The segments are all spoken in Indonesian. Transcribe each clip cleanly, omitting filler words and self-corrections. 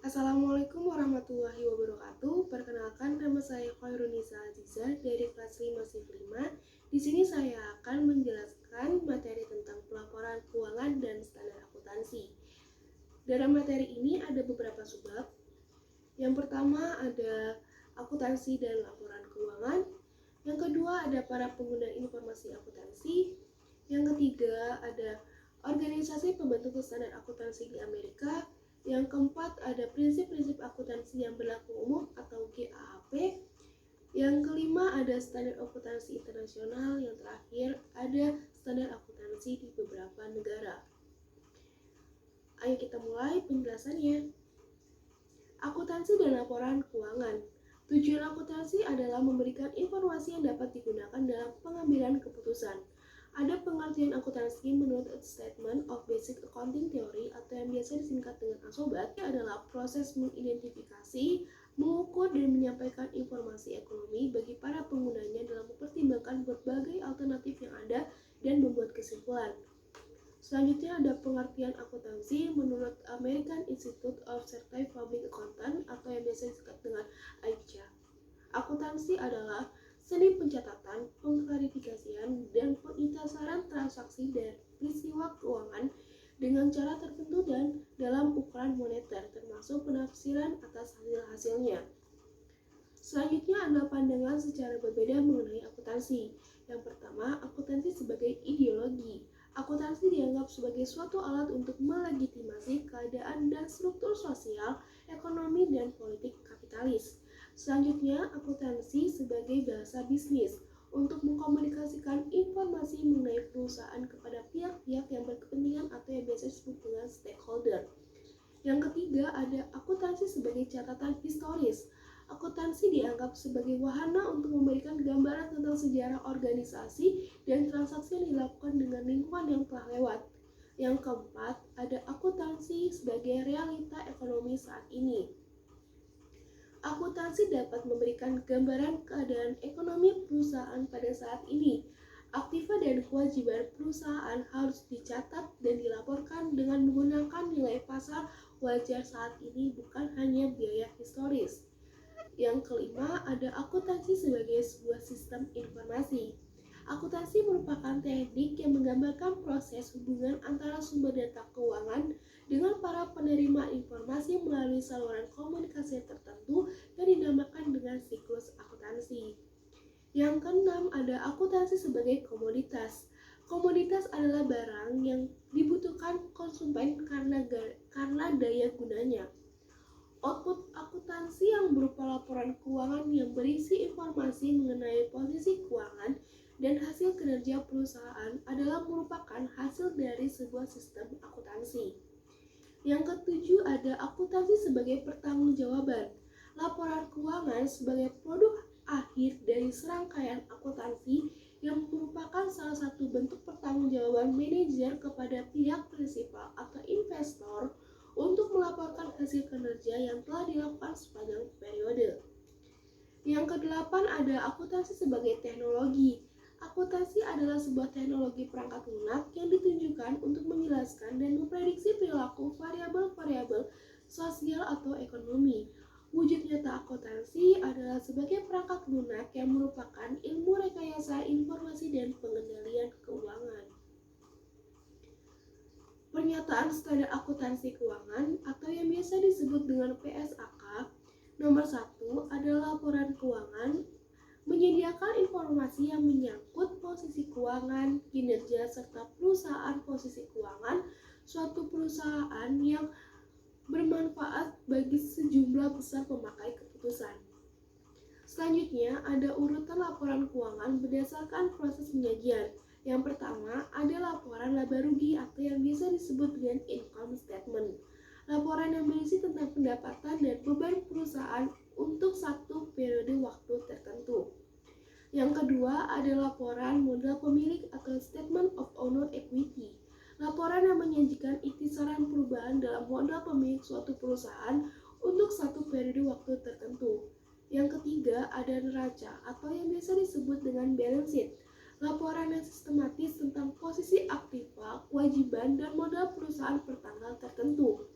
Assalamualaikum warahmatullahi wabarakatuh. Perkenalkan, nama saya Khairunisa Aziza dari kelas 5 SIF 5. Di sini saya akan menjelaskan materi tentang pelaporan keuangan dan standar akuntansi. Dalam materi ini ada beberapa subbab. Yang pertama ada akuntansi dan laporan keuangan. Yang kedua ada para pengguna informasi akuntansi. Yang ketiga ada organisasi pembentuk standar akuntansi di Amerika. Yang keempat ada prinsip-prinsip akuntansi yang berlaku umum atau GAAP. Yang kelima ada standar akuntansi internasional. Yang terakhir ada standar akuntansi di beberapa negara. Ayo kita mulai penjelasannya. Akuntansi dan laporan keuangan. Tujuan akuntansi adalah memberikan informasi yang dapat digunakan dalam pengambilan keputusan. Ada pengertian akuntansi menurut Statement of Basic Accounting Theory atau yang biasa disingkat dengan ASOBAT adalah proses mengidentifikasi, mengukur dan menyampaikan informasi ekonomi bagi para penggunanya dalam mempertimbangkan berbagai alternatif yang ada dan membuat kesimpulan. Selanjutnya ada pengertian akuntansi menurut American Institute of Certified Public Accountant atau yang biasa disingkat dengan AICA. Akuntansi adalah seni pencatatan, pengklarifikasian, dan pengincaran transaksi dan peristiwa keuangan dengan cara tertentu dan dalam ukuran moneter, termasuk penafsiran atas hasil-hasilnya. Selanjutnya ada pandangan secara berbeda mengenai akuntansi. Yang pertama, akuntansi sebagai ideologi. Akuntansi dianggap sebagai suatu alat untuk melegitimasi keadaan dan struktur sosial, ekonomi, dan politik kapitalis. Selanjutnya, akuntansi sebagai bahasa bisnis untuk mengkomunikasikan informasi mengenai perusahaan kepada pihak-pihak yang berkepentingan atau yang biasa disebut dengan stakeholder. Yang ketiga, ada akuntansi sebagai catatan historis. Akuntansi dianggap sebagai wahana untuk memberikan gambaran tentang sejarah organisasi dan transaksi yang dilakukan dengan lingkungan yang telah lewat. Yang keempat, ada akuntansi sebagai realita ekonomi saat ini. Akuntansi dapat memberikan gambaran keadaan ekonomi perusahaan pada saat ini. Aktiva dan kewajiban perusahaan harus dicatat dan dilaporkan dengan menggunakan nilai pasar wajar saat ini, bukan hanya biaya historis. Yang kelima, ada akuntansi sebagai sebuah sistem informasi. Akuntansi merupakan teknik yang menggambarkan proses hubungan antara sumber data keuangan dengan para penerima informasi melalui saluran komunikasi tertentu yang dinamakan dengan siklus akuntansi. Yang keenam, ada akuntansi sebagai komoditas. Komoditas adalah barang yang dibutuhkan konsumen karena daya gunanya. Output akuntansi yang berupa laporan keuangan yang berisi informasi mengenai posisi keuangan dan hasil kinerja perusahaan adalah merupakan hasil dari sebuah sistem akuntansi. Yang ketujuh, ada akuntansi sebagai pertanggungjawaban. Laporan keuangan sebagai produk akhir dari serangkaian akuntansi yang merupakan salah satu bentuk pertanggungjawaban manajer kepada pihak prinsipal atau investor untuk melaporkan hasil kinerja yang telah dilakukan sepanjang periode. Yang kedelapan, ada akuntansi sebagai teknologi. Akuntansi adalah sebuah teknologi perangkat lunak yang ditunjukkan untuk menjelaskan dan memprediksi perilaku variabel-variabel sosial atau ekonomi. Wujud nyata akuntansi adalah sebagai perangkat lunak yang merupakan ilmu rekayasa informasi dan pengendalian keuangan. Pernyataan Standar Akuntansi Keuangan atau yang biasa disebut dengan PSAK. Nomor 1 adalah laporan keuangan menyediakan informasi yang menyangkut posisi keuangan, kinerja, serta perusahaan posisi keuangan suatu perusahaan yang bermanfaat bagi sejumlah besar pemakai keputusan. Selanjutnya, ada urutan laporan keuangan berdasarkan proses penyajian. Yang pertama, ada laporan laba rugi atau yang bisa disebut dengan income statement. Laporan yang berisi tentang pendapatan dan beban perusahaan untuk satu periode waktu tertentu. Yang kedua, ada laporan modal pemilik atau statement of owner equity. Laporan yang menyajikan intisaran perubahan dalam modal pemilik suatu perusahaan untuk satu periode waktu tertentu. Yang ketiga, ada neraca atau yang biasa disebut dengan balance sheet. Laporan yang sistematis tentang posisi aktiva, kewajiban, dan modal perusahaan per tanggal tertentu.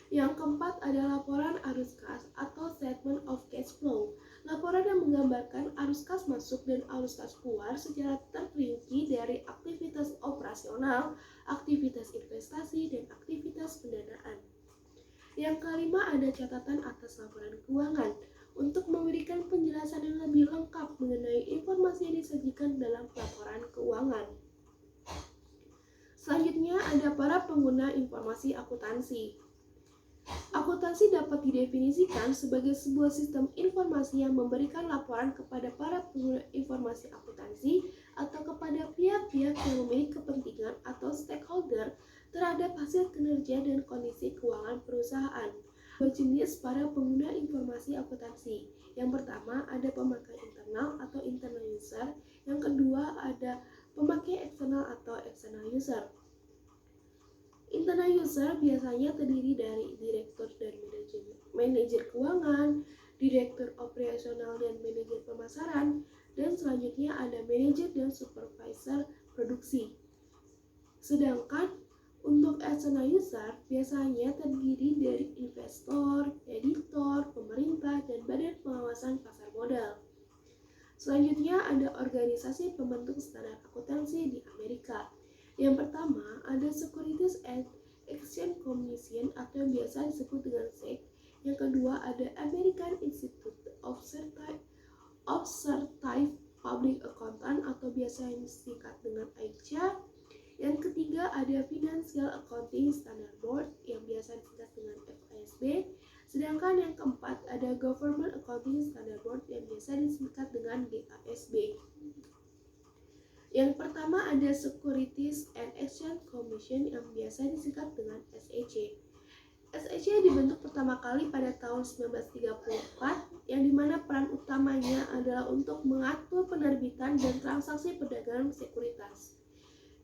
Yang keempat ada laporan arus kas atau statement of cash flow. Laporan yang menggambarkan arus kas masuk dan arus kas keluar secara terperinci dari aktivitas operasional, aktivitas investasi, dan aktivitas pendanaan. Yang kelima ada catatan atas laporan keuangan untuk memberikan penjelasan yang lebih lengkap mengenai informasi yang disajikan dalam laporan keuangan. Selanjutnya ada para pengguna informasi akuntansi. Akuntansi dapat didefinisikan sebagai sebuah sistem informasi yang memberikan laporan kepada para pengguna informasi akuntansi atau kepada pihak-pihak yang memiliki kepentingan atau stakeholder terhadap hasil kinerja dan kondisi keuangan perusahaan. Dua jenis para pengguna informasi akuntansi. Yang pertama ada pemakai internal atau internal user, yang kedua ada pemakai eksternal atau external user. Internal user biasanya terdiri dari direktur dan manajer keuangan, direktur operasional dan manajer pemasaran, dan selanjutnya ada manajer dan supervisor produksi. Sedangkan untuk external user biasanya terdiri dari investor, editor, pemerintah, dan badan pengawasan pasar modal. Selanjutnya ada organisasi pembentuk standar akuntansi di Amerika. Yang pertama ada Securities and Exchange Commission atau yang biasa disebut dengan SEC. Yang kedua ada American Institute of Certified Public Accountant atau biasa yang disingkat dengan AICA. Yang ketiga ada Financial Accounting Standard Board yang biasa disingkat dengan FASB. Sedangkan yang keempat ada Government Accounting Standard Board yang biasa disingkat dengan GASB. Yang pertama ada Securities and Exchange Commission yang biasa disingkat dengan SEC. SEC dibentuk pertama kali pada tahun 1934 yang dimana peran utamanya adalah untuk mengatur penerbitan dan transaksi perdagangan sekuritas.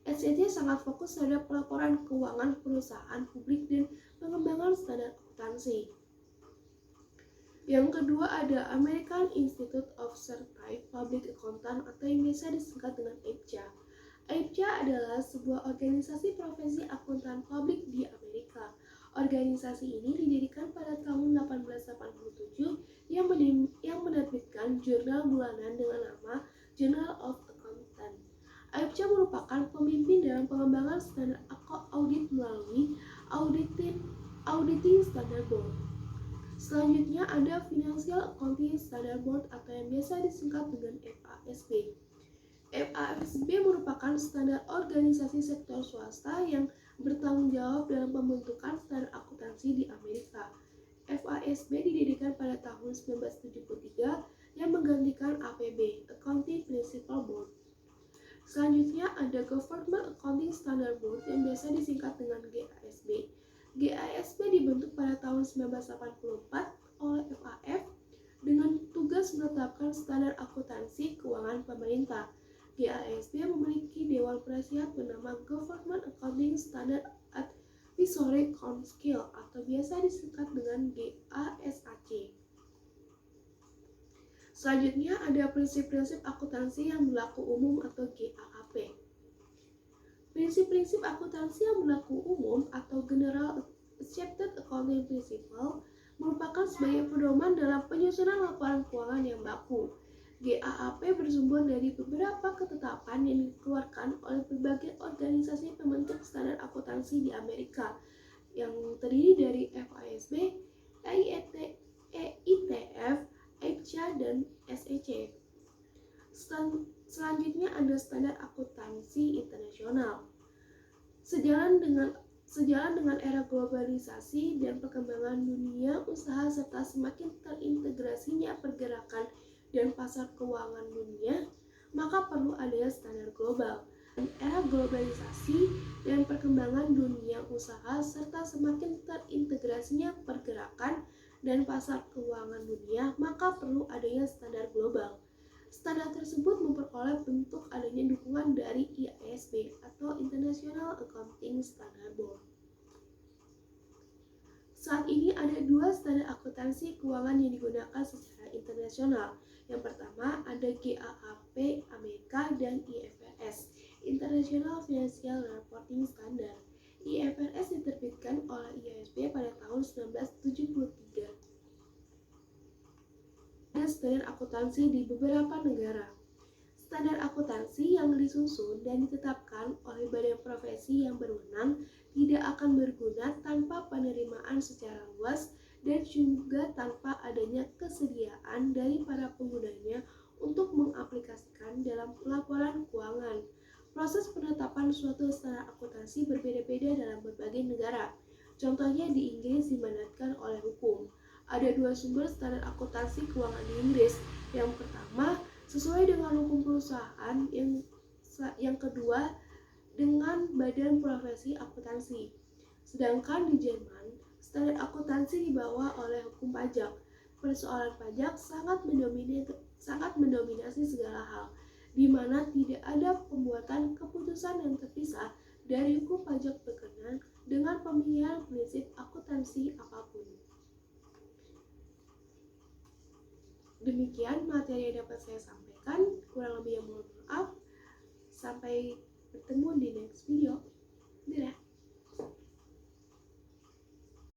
SEC sangat fokus terhadap pelaporan keuangan perusahaan publik dan pengembangan standar akuntansi. Yang kedua ada American Institute of Certified Public Accountant atau yang biasa disingkat dengan AICA. AICA adalah sebuah organisasi profesi akuntan publik di Amerika. Organisasi ini didirikan pada tahun 1887 yang menerbitkan jurnal bulanan dengan nama Journal of Accountant. AICA merupakan pemimpin dalam pengembangan standar audit melalui Auditing Standard Board. Selanjutnya ada Financial Accounting Standard Board atau yang biasa disingkat dengan FASB. FASB merupakan standar organisasi sektor swasta yang bertanggung jawab dalam pembentukan standar akuntansi di Amerika. FASB didirikan pada tahun 1973 yang menggantikan APB, Accounting Principles Board. Selanjutnya ada Government Accounting Standard Board yang biasa disingkat dengan GASB. GASB dibentuk pada tahun 1984 oleh FAF dengan tugas menetapkan standar akuntansi keuangan pemerintah. GASB memiliki dewan penasihat bernama Government Accounting Standard Advisory Council atau biasa disingkat dengan GASAC. Selanjutnya ada prinsip-prinsip akuntansi yang berlaku umum atau GAAP. Prinsip-prinsip akuntansi yang berlaku umum atau General Accepted Accounting Principle merupakan sebagai pedoman dalam penyusunan laporan keuangan yang baku. GAAP bersumber dari beberapa ketetapan yang dikeluarkan oleh berbagai organisasi pembentuk standar akuntansi di Amerika yang terdiri dari FASB, IETF, AICA, dan SEC. Selanjutnya ada standar akuntansi internasional. Sejalan dengan era globalisasi dan perkembangan dunia usaha serta semakin terintegrasinya pergerakan dan pasar keuangan dunia, maka perlu adanya standar global. Era globalisasi dan perkembangan dunia usaha serta semakin terintegrasinya pergerakan dan pasar keuangan dunia, maka perlu adanya standar global. Standar tersebut memperoleh bentuk adanya dukungan dari IASB atau International Accounting Standard Board. Saat ini ada dua standar akuntansi keuangan yang digunakan secara internasional. Yang pertama ada GAAP Amerika dan IFRS, International Financial Reporting Standard. IFRS diterbitkan oleh IASB pada tahun 1973. Ada standar akuntansi di beberapa negara. Standar akuntansi yang disusun dan ditetapkan oleh badan profesi yang berwenang tidak akan berguna tanpa penerimaan secara luas dan juga tanpa adanya kesediaan dari para penggunanya untuk mengaplikasikan dalam pelaporan keuangan. Proses penetapan suatu standar akuntansi berbeda-beda dalam berbagai negara. Contohnya di Inggris dimandatkan oleh hukum. Ada dua sumber standar akuntansi keuangan di Inggris. Yang pertama, sesuai dengan hukum perusahaan, yang kedua dengan badan profesi akuntansi. Sedangkan di Jerman, standar akuntansi dibawa oleh hukum pajak. Persoalan pajak sangat mendominasi segala hal, di mana tidak ada pembuatan keputusan yang terpisah dari hukum pajak berkenan dengan pemilihan prinsip akuntansi apapun. Demikian materi yang dapat saya sampaikan, kurang lebih yang mohon maaf. Sampai bertemu di next video.